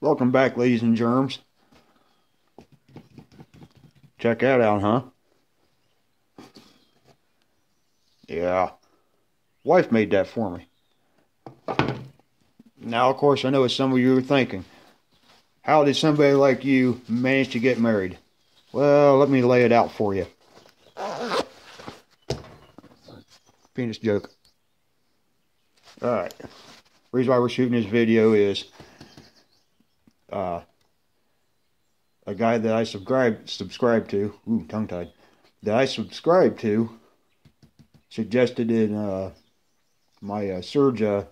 Welcome back, ladies and germs. Check that out, huh? Yeah. Wife made that for me. Now, of course, I know what some of you are thinking. How did somebody like you manage to get married? Well, let me lay it out for you. Penis joke. Alright. Reason why we're shooting this video is a guy that I subscribe to, tongue-tied, that I subscribe to suggested in my Surge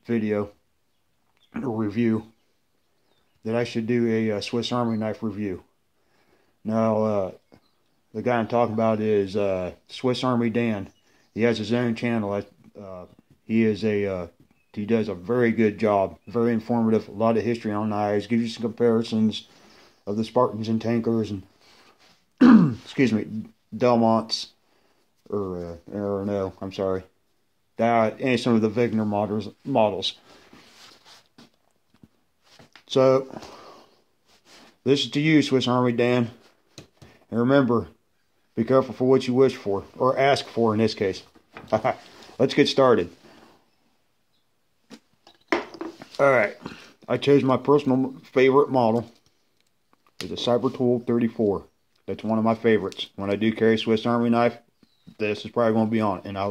video or review that I should do a Swiss Army knife review. Now, the guy I'm talking about is SwissArmyDan. He has his own channel. He does a very good job, very informative, a lot of history on knives, gives you some comparisons of the Spartans and tankers and excuse me, Delmonts, or no, I'm sorry, and some of the Wigner models. So this is to you, SwissArmyDan, and remember, be careful for what you wish for, or ask for in this case. Let's get started. Alright, I chose my personal favorite model. It's a Cybertool 34. That's one of my favorites. When I do carry a Swiss Army knife, this is probably going to be on it. And I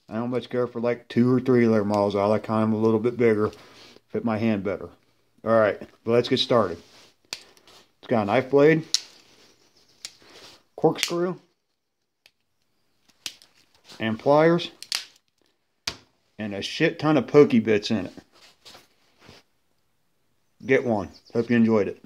don't much care for like 2 or 3 of their models. I like kind of a little bit bigger, fit my hand better. Alright, but let's get started. It's got a knife blade, corkscrew, and pliers, and a shit ton of pokey bits in it. Get one. Hope you enjoyed it.